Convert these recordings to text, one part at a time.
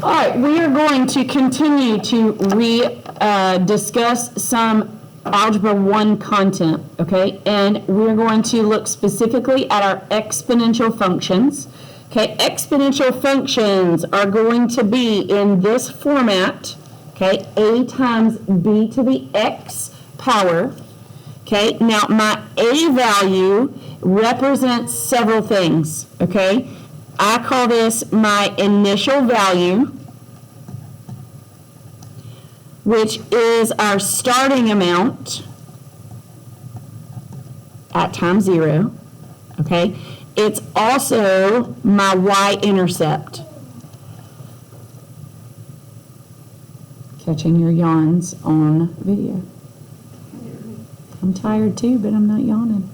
All right, we are going to continue to discuss some Algebra 1 content, okay? And we're going to look specifically at our exponential functions. Okay, exponential functions are going to be in this format, okay? A times b to the x power. Okay, now my a value represents several things, okay? I call this my initial value, which is our starting amount at time 0, okay? It's also my y-intercept. Catching your yawns on video. I'm tired too, but I'm not yawning.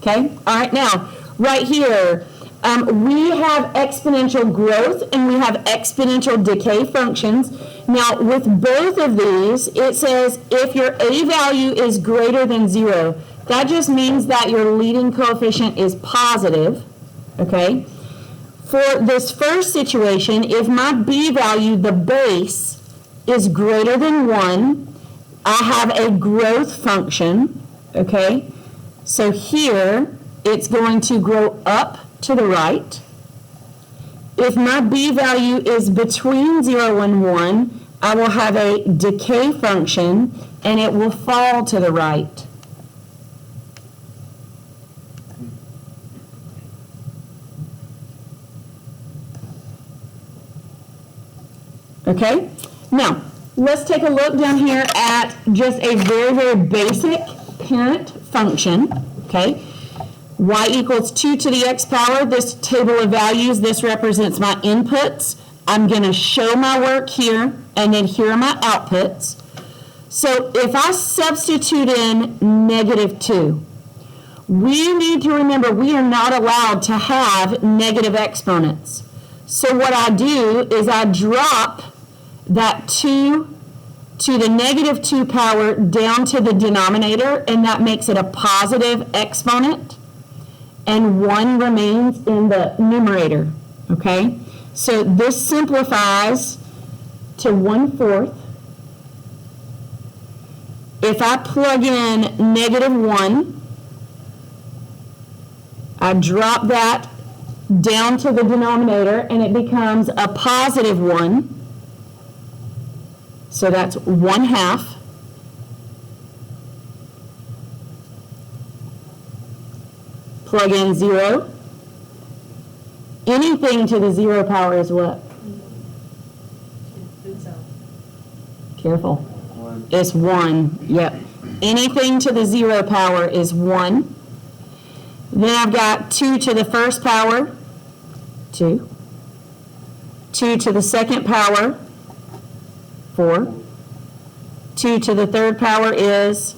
Okay, all right, now, right here, we have exponential growth and we have exponential decay functions. Now, with both of these, it says if your a value is greater than 0, that just means that your leading coefficient is positive, okay? For this first situation, if my b value, the base, is greater than 1, I have a growth function, okay? So here, it's going to grow up to the right. If my b value is between 0 and 1, I will have a decay function, and it will fall to the right. Okay? Now, let's take a look down here at just a very, very basic parent function, okay? Y equals 2 to the x power. This table of values, this represents my inputs. I'm going to show my work here, and then here are my outputs. So if I substitute in -2, we need to remember we are not allowed to have negative exponents. So what I do is I drop that 2 to the -2 power down to the denominator, and that makes it a positive exponent. And 1 remains in the numerator, okay? So this simplifies to 1/4. If I plug in -1, I drop that down to the denominator, and it becomes a positive 1. So that's 1/2. Plug in 0. Anything to the 0 power is what? Careful. 1. It's 1. Yep. Anything to the 0 power is 1. Then I've got 2 to the first power, 2. 2 to the second power, 4. 2 to the third power is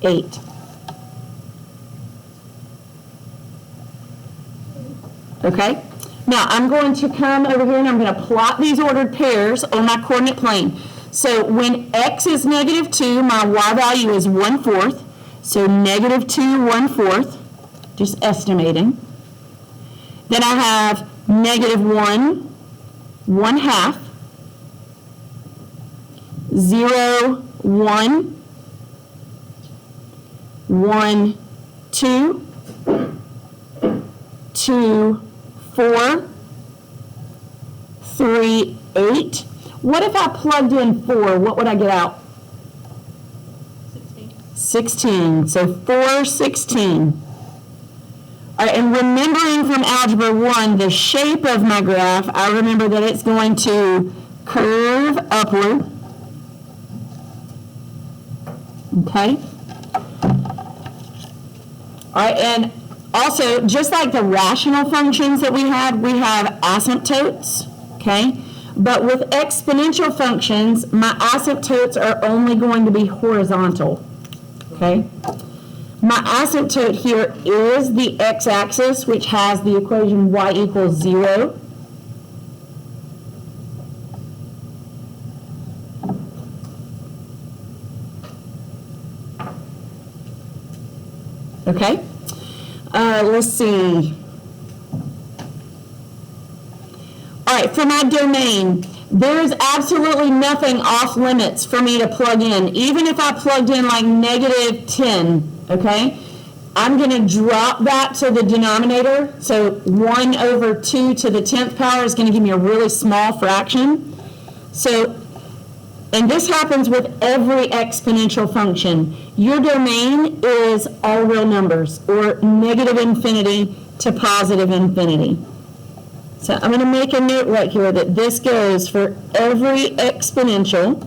8. Okay? Now, I'm going to come over here and I'm going to plot these ordered pairs on my coordinate plane. So when x is -2, my y value is 1/4. So -2, 1/4, just estimating. Then I have -1, 1/2, 0, 1, 1, 2, 2, 4, 3, 8. What if I plugged in 4? What would I get out? 16. So 4, 16. All right, and remembering from Algebra 1, the shape of my graph, I remember that it's going to curve upward. Okay? All right, and also, just like the rational functions that we have asymptotes, okay? But with exponential functions, my asymptotes are only going to be horizontal, okay? My asymptote here is the x-axis, which has the equation y equals 0. Okay? Let's see. right, for my domain, there is absolutely nothing off limits for me to plug in. Even if I plugged in like -10, okay? I'm going to drop that to the denominator. So 1 over 2 to the 10th power is going to give me a really small fraction. So, and this happens with every exponential function. Your domain is all real numbers, or -infinity to +infinity. So I'm going to make a note right here that this goes for every exponential.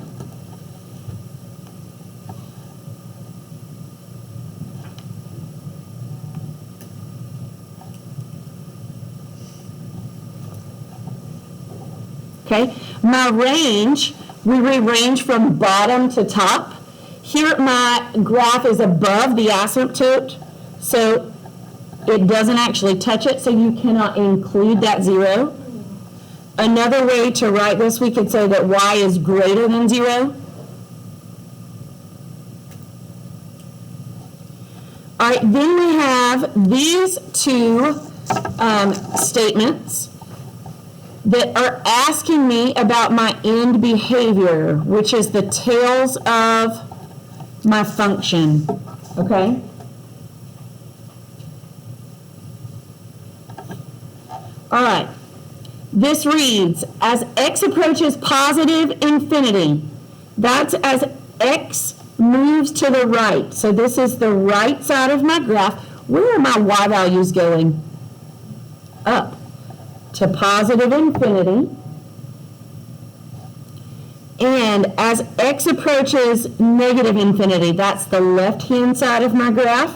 Okay, my range, we rearrange from bottom to top. Here my graph is above the asymptote, so it doesn't actually touch it, so you cannot include that 0. Another way to write this, we could say that y is greater than 0. All right, then we have these two statements that are asking me about my end behavior, which is the tails of my function, okay? All right, this reads, as x approaches +infinity, that's as x moves to the right. So this is the right side of my graph. Where are my y values going? Up to +infinity. And as x approaches -infinity, that's the left-hand side of my graph.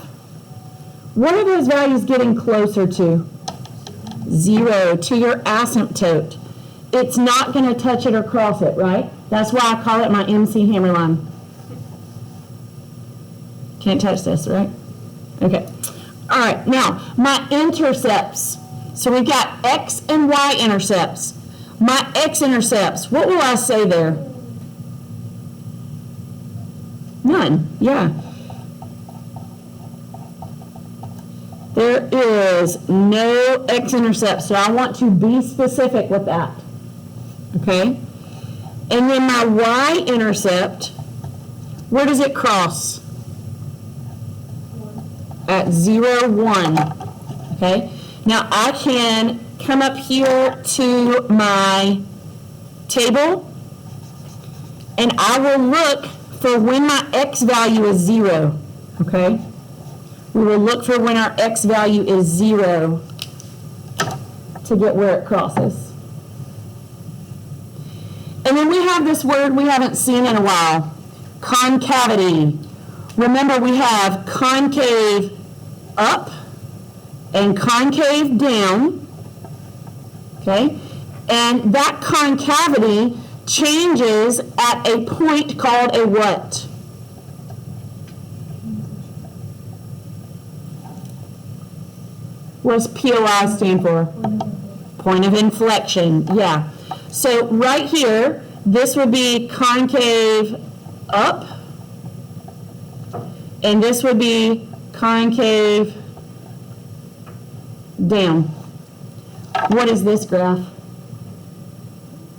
What are those values getting closer to? 0, to your asymptote. It's not going to touch it or cross it, right? That's why I call it my MC hammer line. Can't touch this, right? Okay. All right, now my intercepts. So we've got x and y intercepts. My x-intercepts, what will I say there? None, yeah. There is no x-intercept, so I want to be specific with that, okay? And then my y-intercept, where does it cross? At 0, 1, okay? Now I can come up here to my table, and I will look for when my x value is 0, okay? We will look for when our x value is 0 to get where it crosses. And then we have this word we haven't seen in a while, concavity. Remember, we have concave up and concave down, okay? And that concavity changes at a point called a what? What does POI stand for? Point of inflection, yeah. So right here, this would be concave up, and this would be concave down. What is this graph?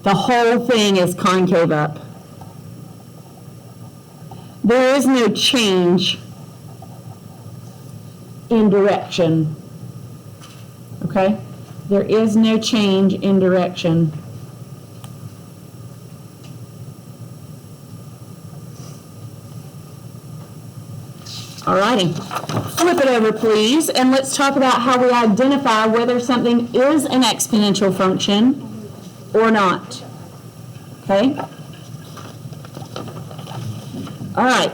The whole thing is concave up. There is no change in direction. Okay? There is no change in direction. Alrighty. Flip it over, please, and let's talk about how we identify whether something is an exponential function or not. Okay? Alright.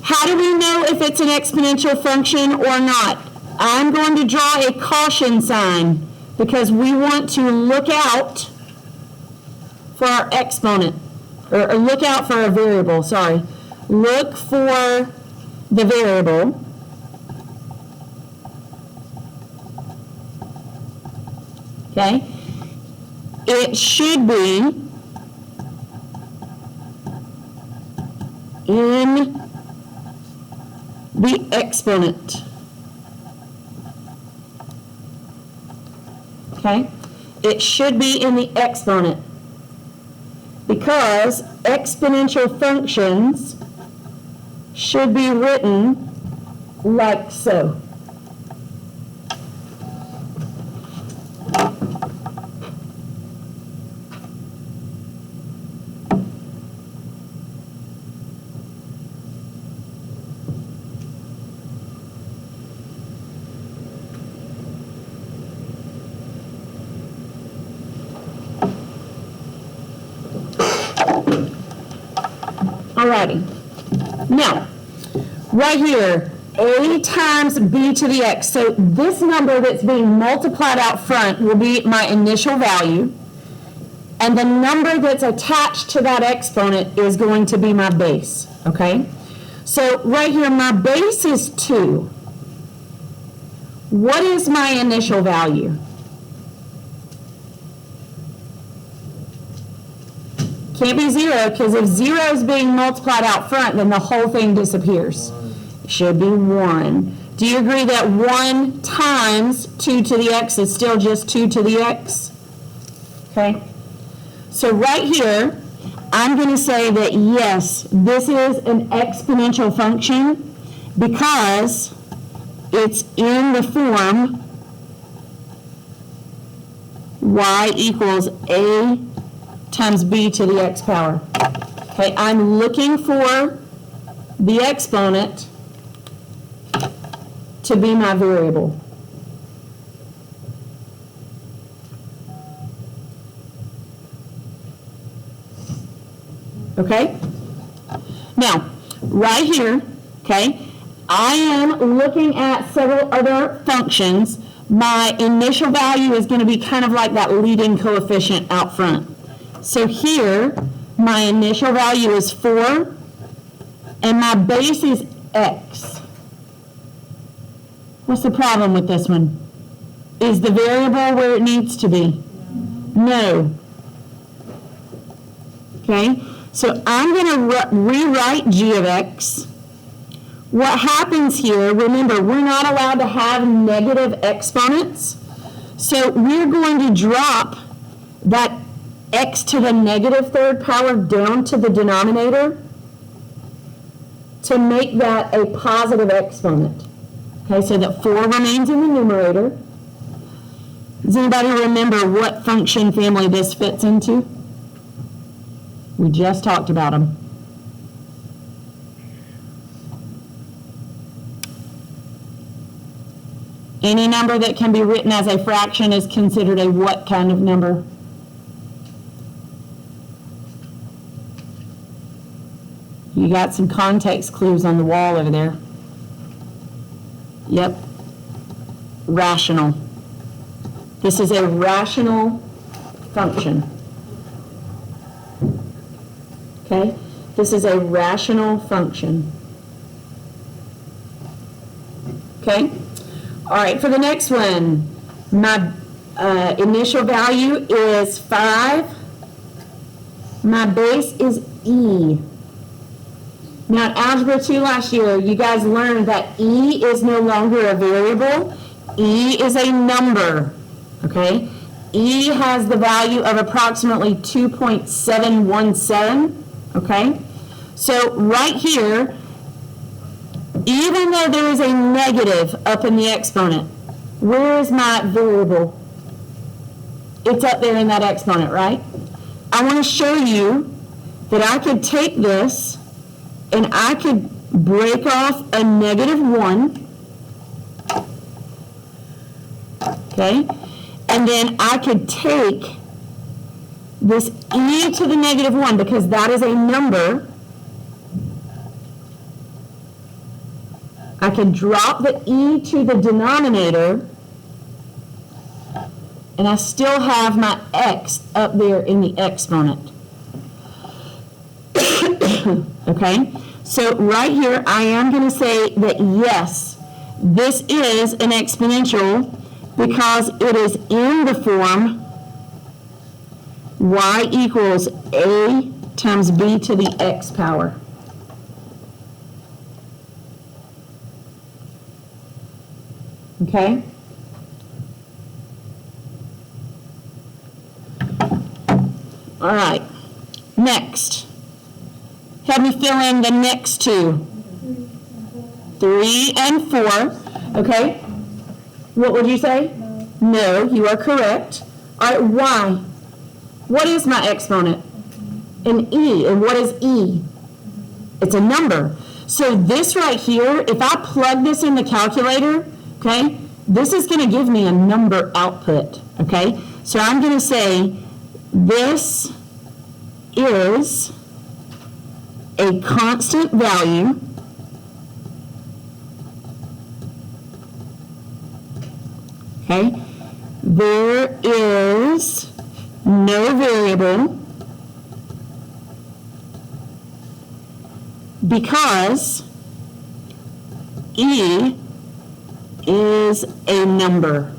How do we know if it's an exponential function or not? I'm going to draw a caution sign because we want to look out for our exponent, or look out for a variable, sorry. Look for the variable. Okay? It should be in the exponent. Okay? It should be in the exponent, because exponential functions should be written like so. Alrighty. Now, right here, a times b to the x. So this number that's being multiplied out front will be my initial value, and the number that's attached to that exponent is going to be my base, okay? So right here, my base is 2. What is my initial value? Can't be 0, because if 0 is being multiplied out front, then the whole thing disappears. It should be 1. Do you agree that 1 times 2 to the x is still just 2 to the x? Okay. So right here, I'm going to say that yes, this is an exponential function because it's in the form y equals a times b to the x power. Okay, I'm looking for the exponent to be my variable. Okay? Now, right here, okay, I am looking at several other functions. My initial value is going to be kind of like that leading coefficient out front. So here, my initial value is 4, and my base is x. What's the problem with this one? Is the variable where it needs to be? No. Okay, so I'm going to rewrite g of x. What happens here, remember, we're not allowed to have negative exponents. So we're going to drop that x to the negative third power down to the denominator to make that a positive exponent. Okay, so that 4 remains in the numerator. Does anybody remember what function family this fits into? We just talked about them. Any number that can be written as a fraction is considered a what kind of number? You got some context clues on the wall over there. Yep. Rational. This is a rational function. Okay? This is a rational function. Okay? All right, for the next one, my initial value is 5. My base is e. Now, in Algebra 2 last year, you guys learned that e is no longer a variable. E is a number, okay? E has the value of approximately 2.717, okay? So right here, even though there is a negative up in the exponent, where is my variable? It's up there in that exponent, right? I want to show you that I could take this and I could break off a -1, okay? And then I could take this e to the -1, because that is a number. I can drop the e to the denominator, and I still have my x up there in the exponent. Okay, so right here I am going to say that yes, this is an exponential because it is in the form y equals a times b to the x power. Okay? All right, next. Help me fill in the next two. 3 and 4. Okay. What would you say? No, you are correct. All right, y. What is my exponent? An e. And what is e? It's a number. So this right here, if I plug this in the calculator, okay, this is going to give me a number output. Okay. So I'm going to say this is a constant value okay, there is no variable because E is a number.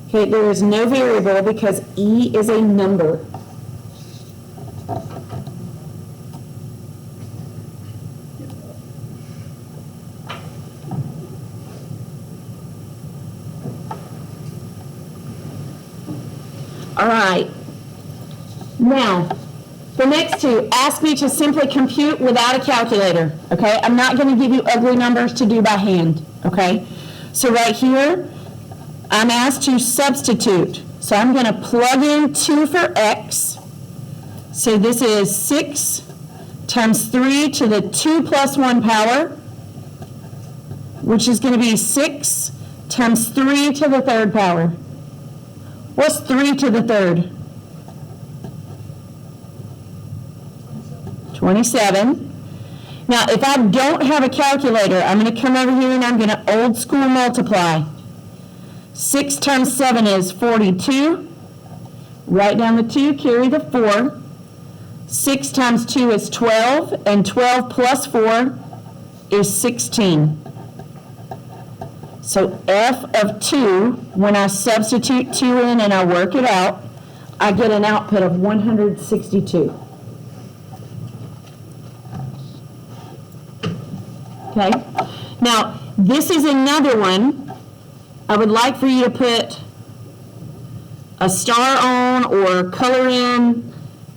Okay, there is no variable because E is a number. All right. Now, the next two, ask me to simply compute without a calculator, okay? I'm not going to give you ugly numbers to do by hand, okay? So right here, I'm asked to substitute. So I'm going to plug in 2 for x. So this is 6 times 3 to the 2 plus 1 power, which is going to be 6 times 3 to the 3rd power. What's 3 to the 3rd? 27. Now, if I don't have a calculator, I'm going to come over here and I'm going to old school multiply. 6 times 7 is 42. Write down the 2, carry the 4. 6 times 2 is 12, and 12 plus 4 is 16. So f of 2, when I substitute 2 in and I work it out, I get an output of 162. Okay? Now, this is another one. I would like for you to put a star on or color in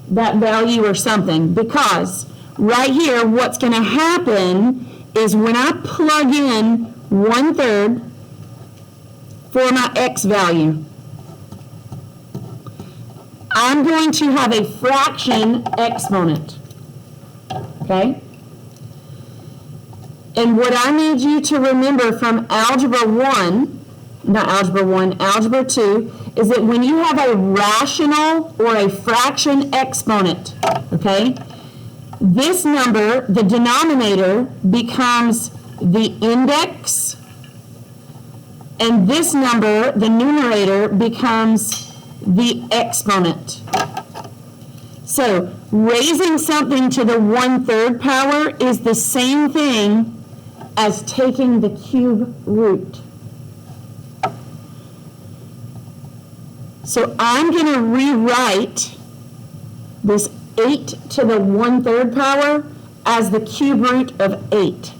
that value or something, because right here what's going to happen is when I plug in 1/3 for my x value, I'm going to have a fraction exponent. Okay? And what I need you to remember from algebra 2, is that when you have a rational or a fraction exponent, okay, this number, the denominator, becomes the index, and this number, the numerator, becomes the exponent. So raising something to the 1/3 power is the same thing as taking the cube root. So I'm going to rewrite this 8 to the 1/3 power as the cube root of 8.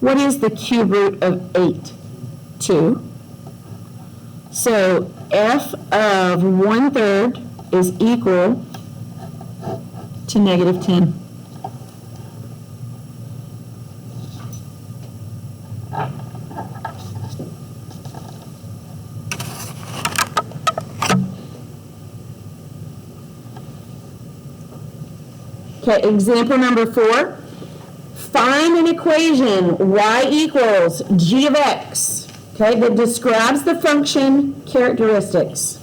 What is the cube root of 8? 2. So f of 1/3 is equal to -10. Okay, example number 4. Find an equation y equals g of x, okay, that describes the function characteristics.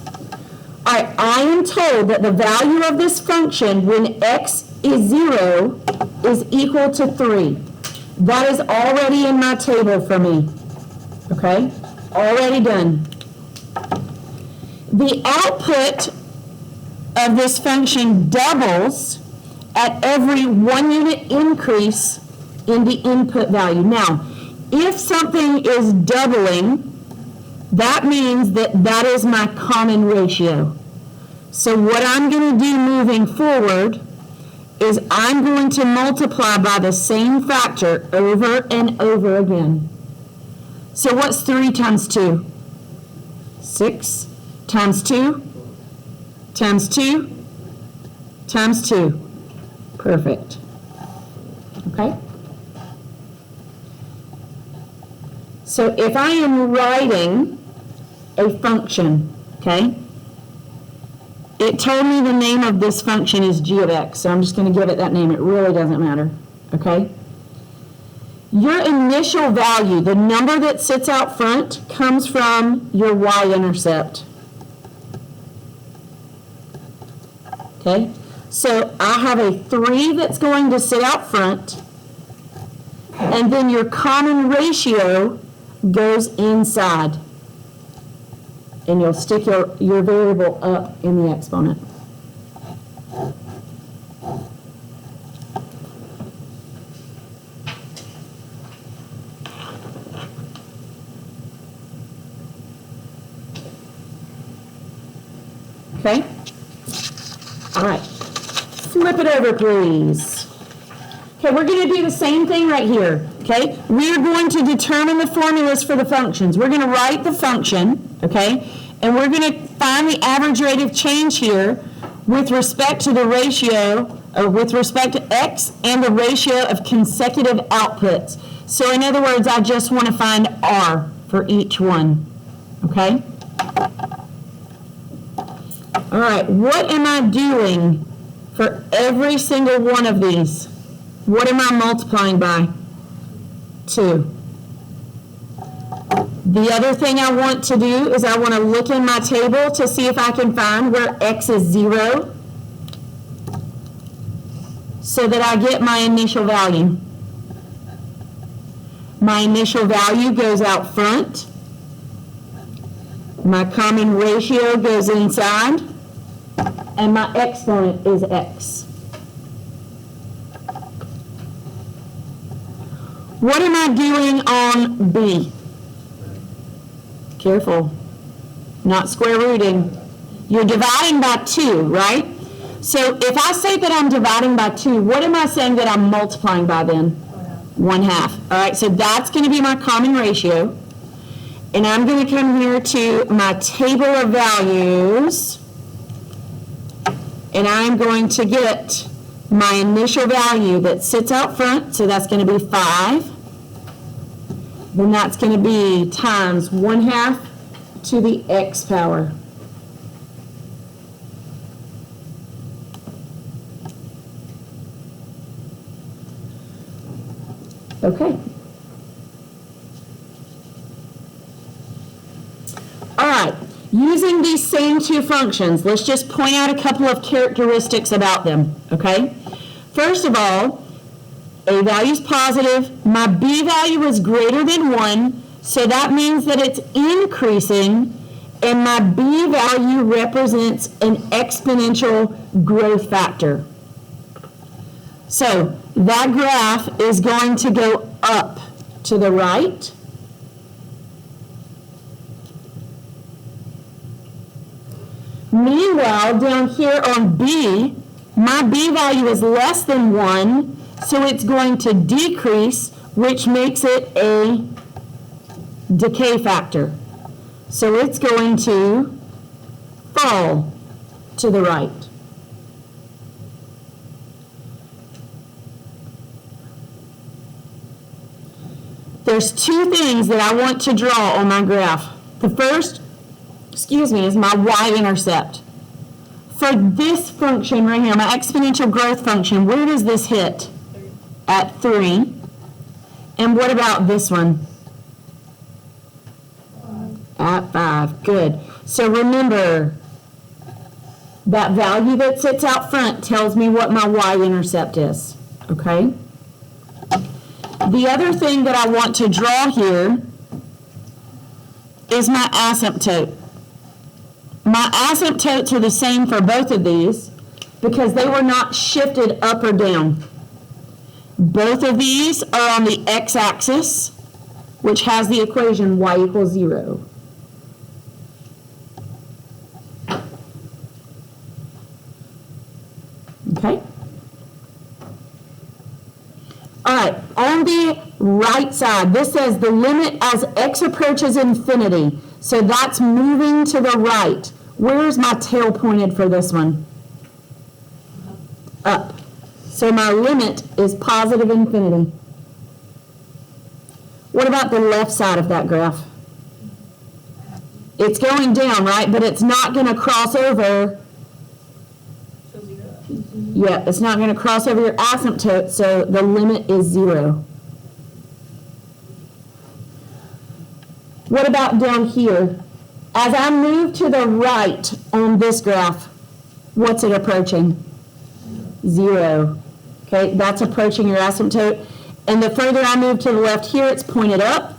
All right, I am told that the value of this function when x is 0 is equal to 3. That is already in my table for me, okay? Already done. The output of this function doubles at every 1 unit increase in the input value. Now, if something is doubling, that means that that is my common ratio. So what I'm going to do moving forward is I'm going to multiply by the same factor over and over again. So what's 3 times 2? 6 times 2 times 2 times 2. Perfect. Okay? So if I am writing a function, okay, it told me the name of this function is g of x, so I'm just going to give it that name. It really doesn't matter, okay? Your initial value, the number that sits out front, comes from your y-intercept. Okay? So I have a 3 that's going to sit out front, and then your common ratio goes inside. And you'll stick your variable up in the exponent. Okay? All right. Flip it over, please. Okay, we're going to do the same thing right here. Okay? We're going to determine the formulas for the functions. We're going to write the function, okay? And we're going to find the average rate of change here with respect to the ratio, or with respect to x and the ratio of consecutive outputs. So in other words, I just want to find r for each one. Okay? All right, what am I doing for every single one of these? What am I multiplying by? 2. The other thing I want to do is I want to look in my table to see if I can find where x is 0 so that I get my initial value. My initial value goes out front. My common ratio goes inside. And my exponent is x. What am I doing on B? Careful, not square rooting. You're dividing by 2, right? So if I say that I'm dividing by 2, what am I saying that I'm multiplying by then? 1/2. All right, so that's going to be my common ratio. And I'm going to come here to my table of values. And I'm going to get my initial value that sits out front, so that's going to be 5. Then that's going to be times 1/2 to the x power. Okay. All right. Using these same two functions, let's just point out a couple of characteristics about them, okay? First of all, a value is positive. My b value is greater than 1, so that means that it's increasing, and my b value represents an exponential growth factor. So that graph is going to go up to the right. Meanwhile, down here on B, my B value is less than 1, so it's going to decrease, which makes it a decay factor. So it's going to fall to the right. There's two things that I want to draw on my graph. The first, is my y-intercept. For this function right here, my exponential growth function, where does this hit? At 3. And what about this one? At 5. Good. So remember, that value that sits out front tells me what my y-intercept is. Okay? The other thing that I want to draw here is my asymptote. My asymptotes are the same for both of these because they were not shifted up or down. Both of these are on the x-axis, which has the equation y equals 0. Okay? All right, on the right side, this says the limit as x approaches infinity. So that's moving to the right. Where's my tail pointed for this one? Up. So my limit is positive infinity. What about the left side of that graph? It's going down, right? But it's not going to cross over. Yeah, it's not going to cross over your asymptote, so the limit is 0. What about down here? As I move to the right on this graph, what's it approaching? 0. Okay, that's approaching your asymptote. And the further I move to the left here, it's pointed up,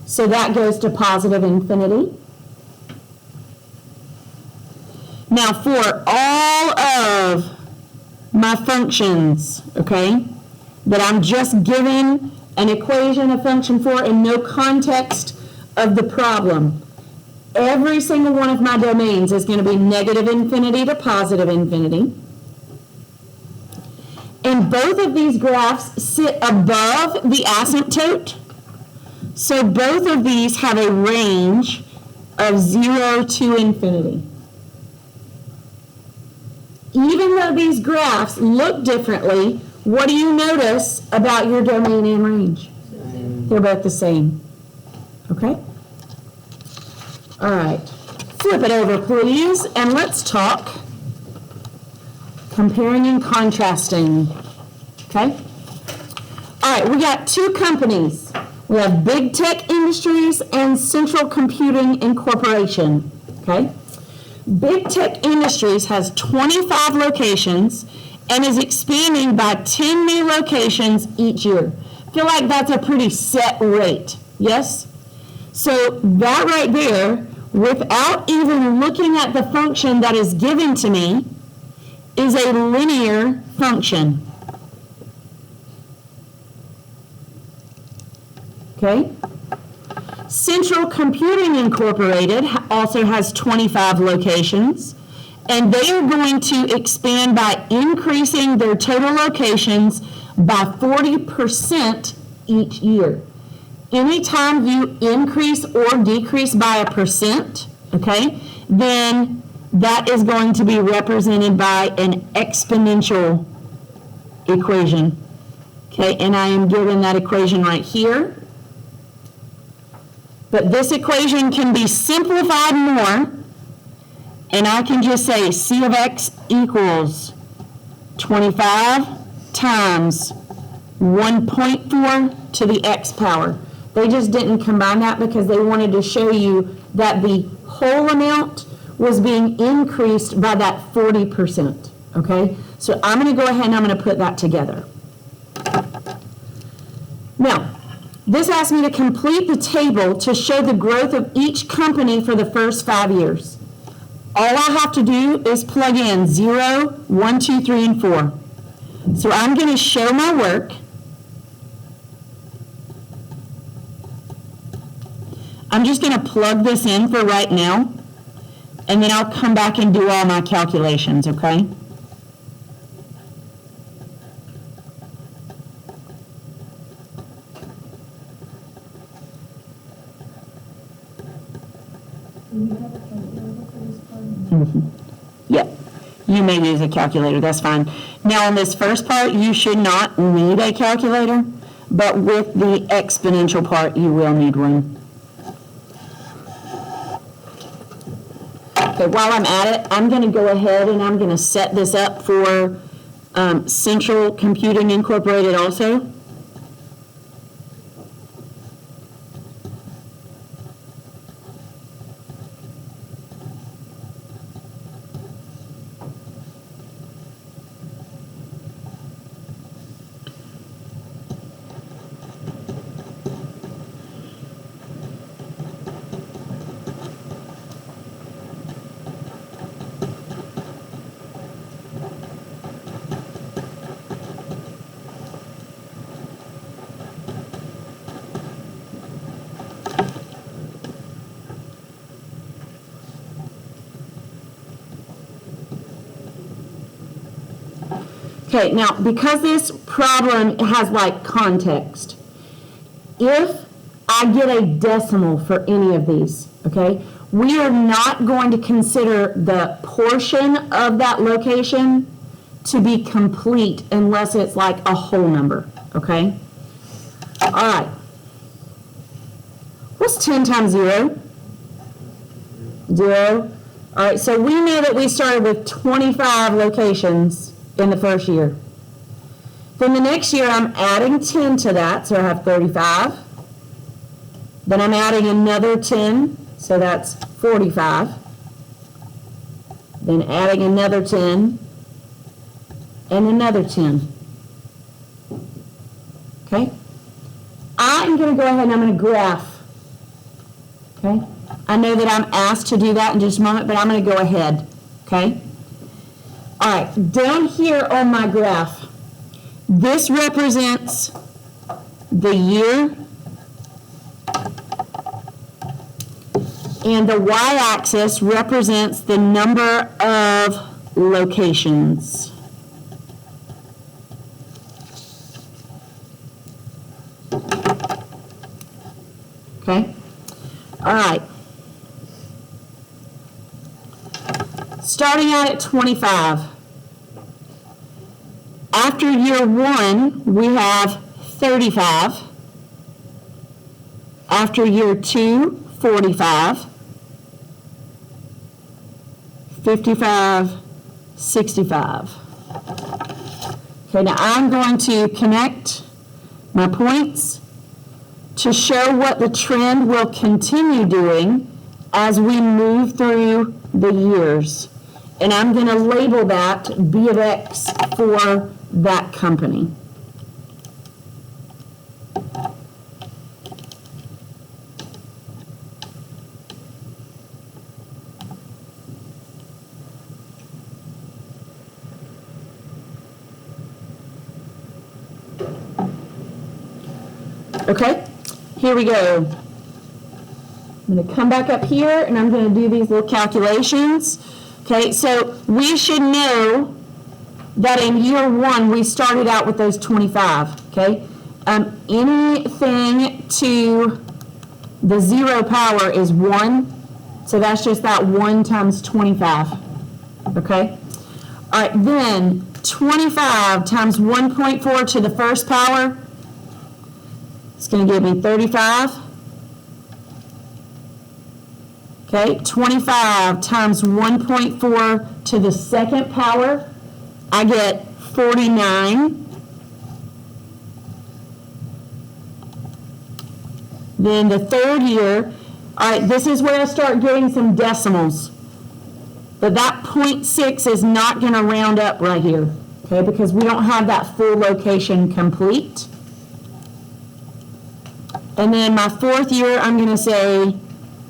so that goes to positive infinity. Now for all of my functions, okay, that I'm just giving an equation, a function for, and no context of the problem, every single one of my domains is going to be negative infinity to positive infinity. And both of these graphs sit above the asymptote. So both of these have a range of 0 to infinity. Even though these graphs look differently, what do you notice about your domain and range? They're both the same. Okay? All right. Flip it over, please, and let's talk comparing and contrasting. Okay? All right, we got two companies. We have Big Tech Industries and Central Computing Incorporation. Okay? Big Tech Industries has 25 locations and is expanding by 10 new locations each year. I feel like that's a pretty set rate, yes? So that right there, without even looking at the function that is given to me, is a linear function. Okay? Central Computing Incorporated also has 25 locations, and they are going to expand by increasing their total locations by 40% each year. Anytime you increase or decrease by a percent, okay, then that is going to be represented by an exponential equation. Okay, and I am given that equation right here. But this equation can be simplified more, and I can just say C of x equals 25 times 1.4 to the x power. They just didn't combine that because they wanted to show you that the whole amount was being increased by that 40%, okay? So I'm going to go ahead and I'm going to put that together. Now, this asks me to complete the table to show the growth of each company for the first 5 years. All I have to do is plug in 0, 1, 2, 3, and 4. So I'm going to show my work. I'm just going to plug this in for right now, and then I'll come back and do all my calculations, okay? Yep, you may use a calculator, that's fine. Now on this first part, you should not need a calculator, but with the exponential part, you will need one. Okay, while I'm at it, I'm going to go ahead and I'm going to set this up for Central Computing Incorporated also. Okay, now because this problem has like context, if I I get a decimal for any of these, okay? We are not going to consider the portion of that location to be complete unless it's like a whole number, okay? All right. What's 10 times 0? 0. All right, so we know that we started with 25 locations in the first year. Then the next year, I'm adding 10 to that, so I have 35. Then I'm adding another 10, so that's 45. Then adding another 10, and another 10. Okay? I'm going to go ahead and I'm going to graph. Okay? I know that I'm asked to do that in just a moment, but I'm going to go ahead. Okay? All right, down here on my graph, this represents the year, and the y-axis represents the number of locations. Okay? All right. Starting out at 25. After year 1, we have 35. After year 2, 45. 55, 65. Okay, now I'm going to connect my points to show what the trend will continue doing as we move through the years. And I'm going to label that B of X for that company. Okay, here we go. I'm going to come back up here and I'm going to do these little calculations. Okay, so we should know that in year 1 we started out with those 25. Okay, anything to the 0 power is 1, so that's just that 1 times 25. Okay, all right, then 25 times 1.4 to the first power. It's going to give me 35. Okay, 25 times 1.4 to the second power, I get 49. Then the third year, all right, this is where I start getting some decimals. But that 0.6 is not going to round up right here, okay, because we don't have that full location complete. And then my fourth year, I'm going to say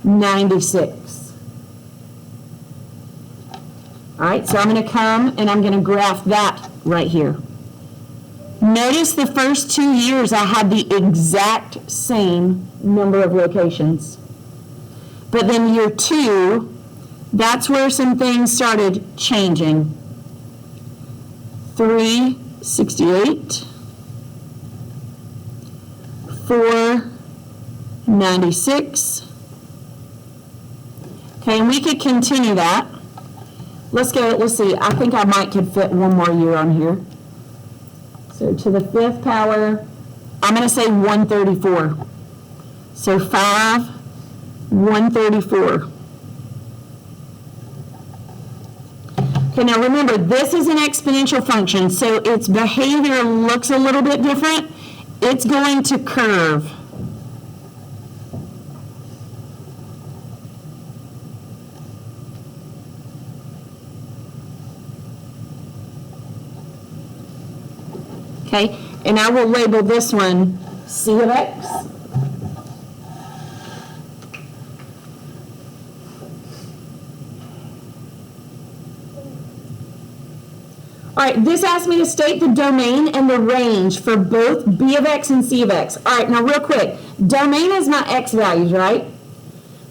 96. All right, so I'm going to come and I'm going to graph that right here. Notice the first 2 years I had the exact same number of locations. But then year 2, that's where some things started changing. 368, 496. Okay, and we could continue that. Let's see, I think I might could fit one more year on here. So to the 5th power, I'm going to say 134. So 5, 134. Okay, now remember, this is an exponential function, so its behavior looks a little bit different. It's going to curve. Okay, and I will label this one C of X. All right, this asks me to state the domain and the range for both B of X and C of X. All right, now real quick, domain is my X values, right?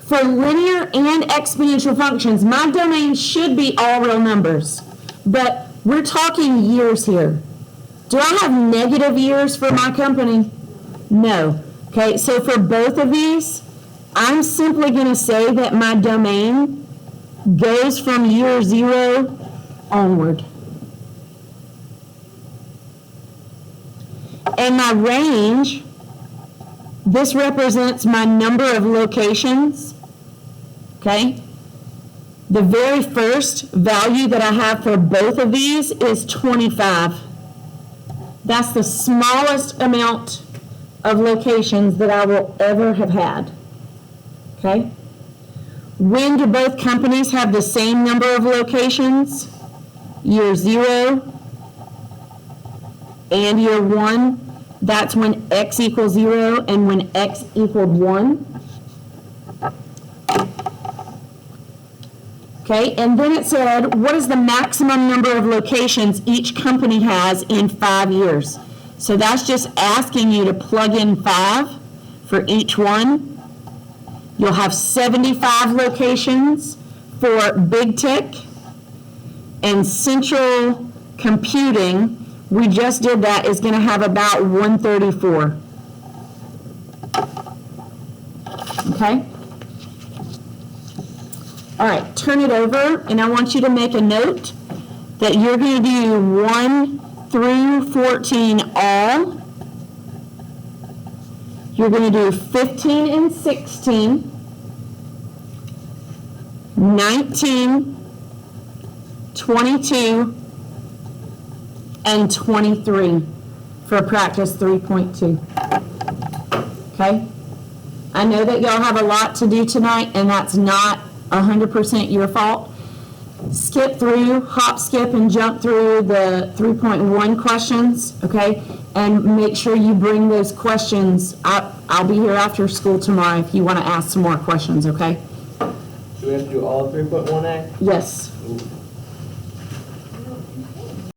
For linear and exponential functions, my domain should be all real numbers, but we're talking years here. Do I have negative years for my company? No. Okay, so for both of these, I'm simply going to say that my domain goes from year 0 onward. And my range, this represents my number of locations, okay? The very first value that I have for both of these is 25. That's the smallest amount of locations that I will ever have had, okay? When do both companies have the same number of locations? Year 0 and year 1. That's when x equals 0 and when x equaled 1. Okay, and then it said, what is the maximum number of locations each company has in 5 years? So that's just asking you to plug in 5 for each one. You'll have 75 locations for Big Tech and Central Computing. We just did that, is going to have about 134. Okay? All right, turn it over, and I want you to make a note that you're going to do 1 through 14 all. You're going to do 15 and 16, 19, 22, and 23 for practice 3.2. Okay? I know that y'all have a lot to do tonight, and that's not 100% your fault. Skip through, hop, skip, and jump through the 3.1 questions, okay? And make sure you bring those questions up. I'll be here after school tomorrow if you want to ask some more questions, okay? Do we have to do all 3.1A? Yes. Ooh.